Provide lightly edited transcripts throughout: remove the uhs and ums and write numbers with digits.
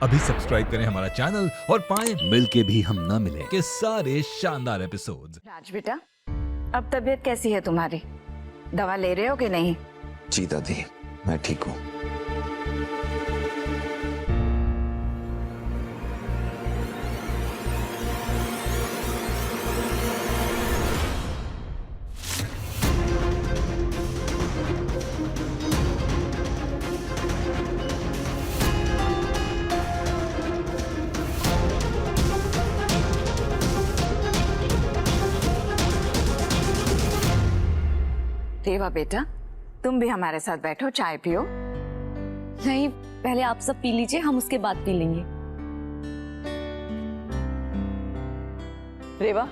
अभी सब्सक्राइब करें हमारा चैनल और पाएं मिल के भी हम न मिले के सारे शानदार एपिसोड्स। राज बेटा, अब तबीयत कैसी है तुम्हारी? दवा ले रहे हो कि नहीं? जी दादी, मैं ठीक हूँ। रेवा बेटा, तुम भी हमारे साथ बैठो, चाय पियो। नहीं, पहले आप सब पी लीजिए, हम उसके बाद पी लेंगे। रेवा,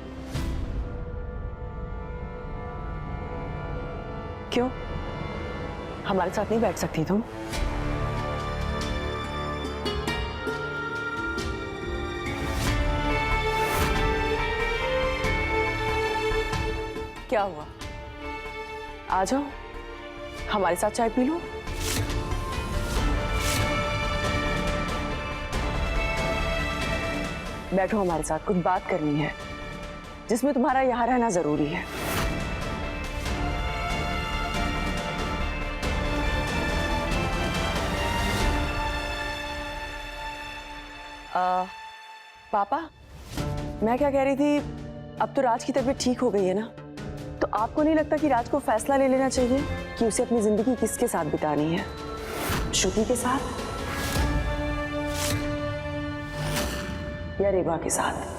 क्यों हमारे साथ नहीं बैठ सकती तुम? क्या हुआ? आ जाओ, हमारे साथ चाय पी लो। बैठो हमारे साथ, कुछ बात करनी है जिसमें तुम्हारा यहाँ रहना जरूरी है। पापा, मैं क्या कह रही थी, अब तो राज की तबीयत ठीक हो गई है ना, तो आपको नहीं लगता कि राज को फैसला ले लेना चाहिए कि उसे अपनी जिंदगी किसके साथ बितानी है? श्रुति के साथ या रेवा के साथ?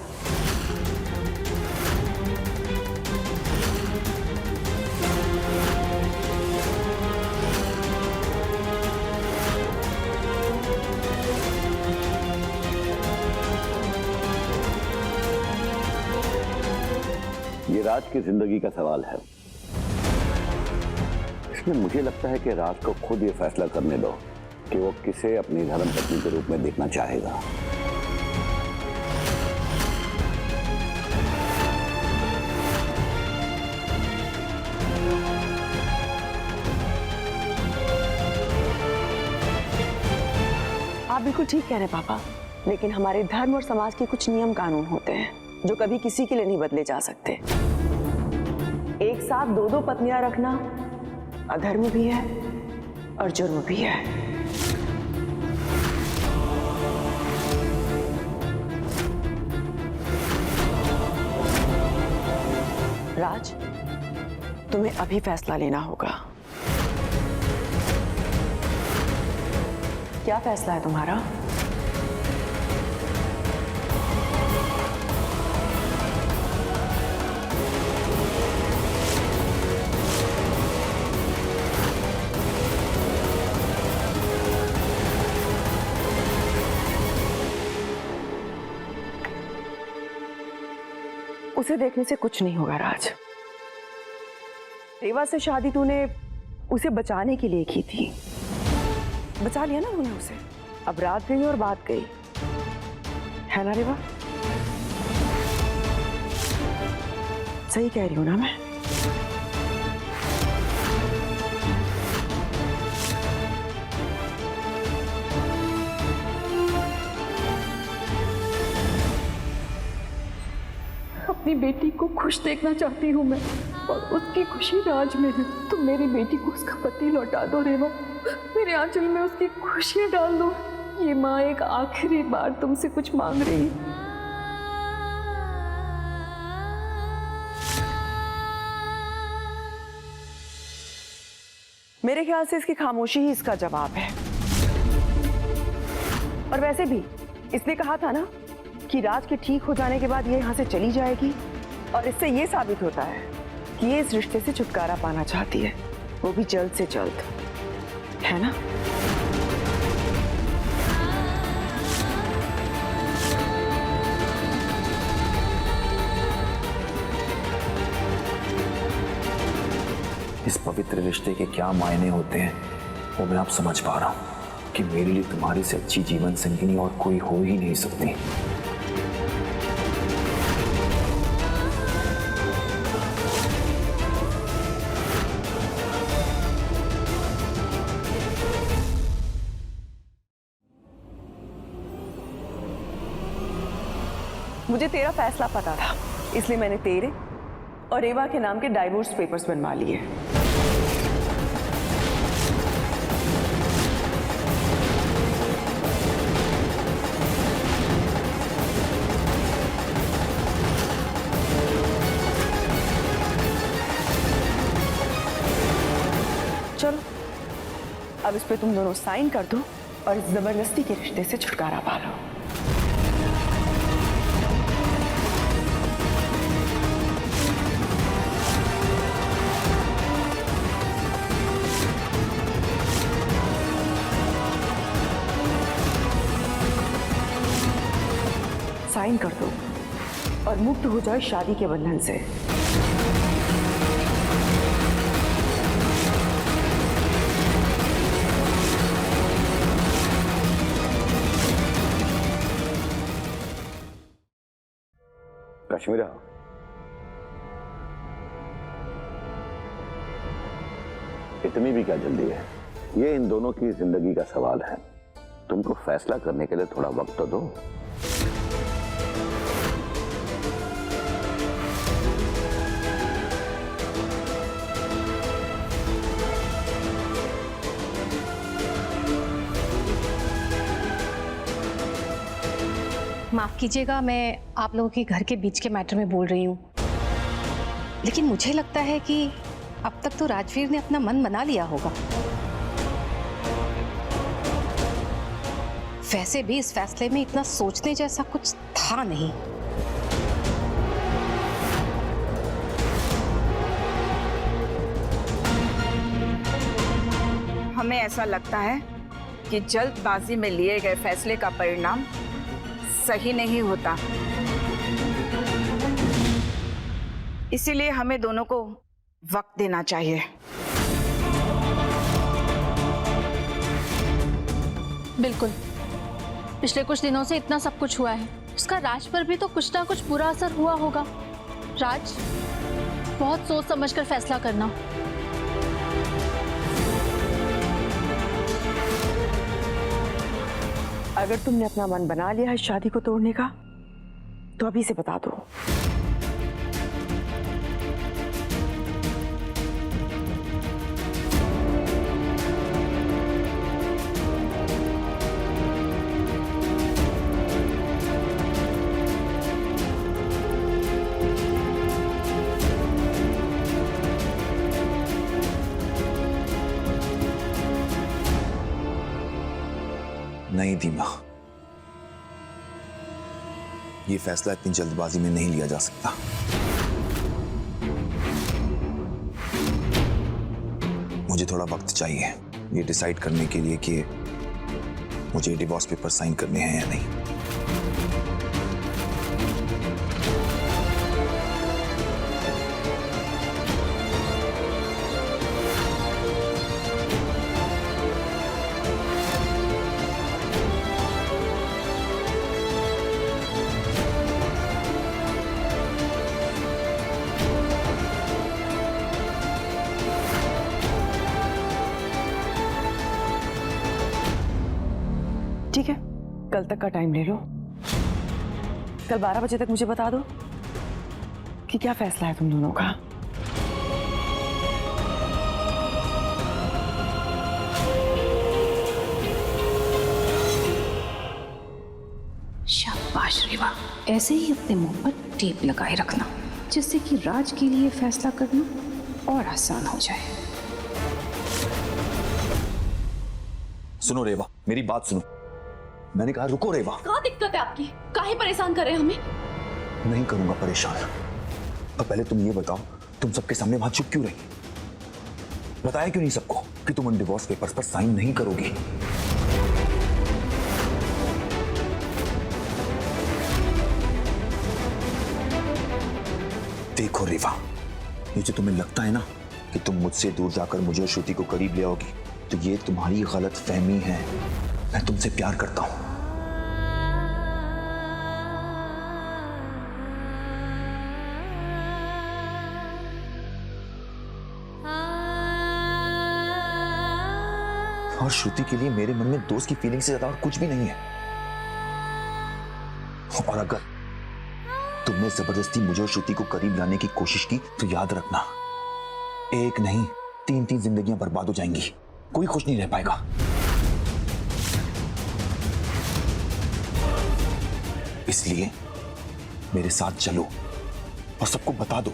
ये राज की जिंदगी का सवाल है। इसमें मुझे लगता है कि राज को खुद ये फैसला करने दो कि वो किसे अपनी धर्मपत्नी के रूप में देखना चाहेगा। आप बिल्कुल ठीक कह रहे हैं पापा, लेकिन हमारे धर्म और समाज के कुछ नियम कानून होते हैं जो कभी किसी के लिए नहीं बदले जा सकते। एक साथ दो दो पत्नियां रखना अधर्म भी है और जुर्म भी है। राज, तुम्हें अभी फैसला लेना होगा। क्या फैसला है तुम्हारा? उसे देखने से कुछ नहीं होगा राज। रेवा से शादी तूने उसे बचाने के लिए की थी, बचा लिया ना तूने उसे। अब रात गई और बात गई, है ना रेवा? सही कह रही हूं ना मैं? अपनी बेटी को खुश देखना चाहती हूँ मैं, और उसकी खुशी राज में है। तो मेरी बेटी को उसका पति लौटा दो रेवा, मेरे आंचल में उसकी खुशियाँ डाल दो। ये माँ एक आखिरी बार तुमसे कुछ मांग रही है। मेरे ख्याल से इसकी खामोशी ही इसका जवाब है। और वैसे भी इसने कहा था ना कि राज के ठीक हो जाने के बाद ये यहाँ से चली जाएगी, और इससे ये साबित होता है कि ये इस रिश्ते से छुटकारा पाना चाहती है, वो भी जल्द से जल्द, है ना? इस पवित्र रिश्ते के क्या मायने होते हैं वो मैं अब समझ पा रहा हूँ कि मेरे लिए तुम्हारी से अच्छी जीवन संगिनी और कोई हो ही नहीं सकती। मुझे तेरा फैसला पता था, इसलिए मैंने तेरे और रेवा के नाम के डाइवोर्स पेपर्स बनवा लिए। चलो अब इस पे तुम दोनों साइन कर दो और इस जबरदस्ती के रिश्ते से छुटकारा पा लो। साइन कर दो और मुक्त हो जाओ शादी के बंधन से। कश्मीरा, इतनी भी क्या जल्दी है? ये इन दोनों की जिंदगी का सवाल है। तुमको फैसला करने के लिए थोड़ा वक्त तो दो। माफ कीजिएगा, मैं आप लोगों के घर के बीच के मैटर में बोल रही हूँ, लेकिन मुझे लगता है कि अब तक तो राजवीर ने अपना मन बना लिया होगा। वैसे भी इस फैसले में इतना सोचने जैसा कुछ था नहीं। हमें ऐसा लगता है कि जल्दबाजी में लिए गए फैसले का परिणाम सही नहीं होता, इसीलिए हमें दोनों को वक्त देना चाहिए। बिल्कुल, पिछले कुछ दिनों से इतना सब कुछ हुआ है, उसका राज पर भी तो कुछ ना कुछ बुरा असर हुआ होगा। राज, बहुत सोच समझकर फैसला करना। अगर तुमने अपना मन बना लिया है शादी को तोड़ने का, तो अभी से बता दो। नहीं दीमा, ये फैसला इतनी जल्दबाजी में नहीं लिया जा सकता। मुझे थोड़ा वक्त चाहिए ये डिसाइड करने के लिए कि मुझे डिवोर्स पेपर साइन करने हैं या नहीं। ठीक है, कल तक का टाइम ले लो। कल 12 बजे तक मुझे बता दो कि क्या फैसला है तुम दोनों का। शाबाश रेवा, ऐसे ही अपने मुंह पर टेप लगाए रखना, जिससे कि राज के लिए फैसला करना और आसान हो जाए। सुनो रेवा, मेरी बात सुनो। मैंने कहा रुको रेवा। क्या दिक्कत है आपकी? काहे परेशान कर रहे हैं हमें? नहीं करूंगा परेशान। अब पहले तुम ये बताओ, तुम सबके सामने वहां चुप क्यों रही? बताया क्यों नहीं सबको कि तुम उन डिवोर्स पेपर्स पर साइन नहीं करोगी? देखो रेवा, ये जो तुम्हें लगता है ना कि तुम मुझसे दूर जाकर मुझे और श्रुति को करीब ले आओगी, तो ये तुम्हारी गलत फहमी है। मैं तुमसे प्यार करता हूं। और श्रुति के लिए मेरे मन में दोस्त की फीलिंग से ज्यादा और कुछ भी नहीं है। और तुमने जबरदस्ती मुझे और श्रुति को करीब लाने की कोशिश की तो याद रखना, एक नहीं 3-3 जिंदगियां बर्बाद हो जाएंगी, कोई खुश नहीं रह पाएगा। इसलिए मेरे साथ चलो और सबको बता दो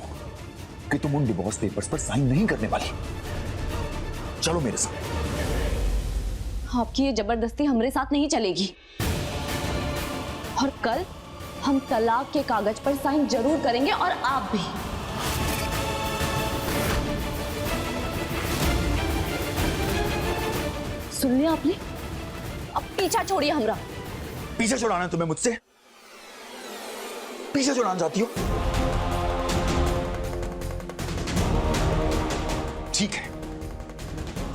कि तुम उन डिवोर्स पेपर्स पर साइन नहीं करने वाली। चलो मेरे साथ। आपकी ये जबरदस्ती हमारे साथ नहीं चलेगी और कल हम तलाक के कागज पर साइन जरूर करेंगे और आप भी। सुन लिया आपने? अब पीछा छोड़िए हमरा। पीछे छुड़ाना है तुम्हें मुझसे? पीछे छुड़ाना चाहती हो? ठीक है,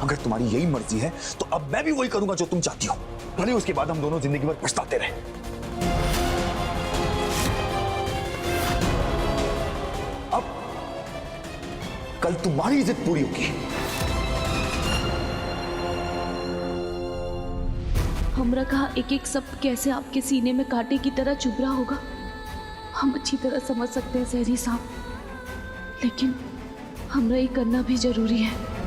अगर तुम्हारी यही मर्जी है तो अब मैं भी वही करूंगा जो तुम चाहती हो, भले उसके बाद हम दोनों जिंदगी भर पछताते रहे। अब कल तुम्हारी जिद पूरी होगी। हमरा कहा एक एक शब्द कैसे आपके सीने में कांटे की तरह चुभ रहा होगा, हम अच्छी तरह समझ सकते हैं सहरी साहब, लेकिन हमरा ये करना भी जरूरी है।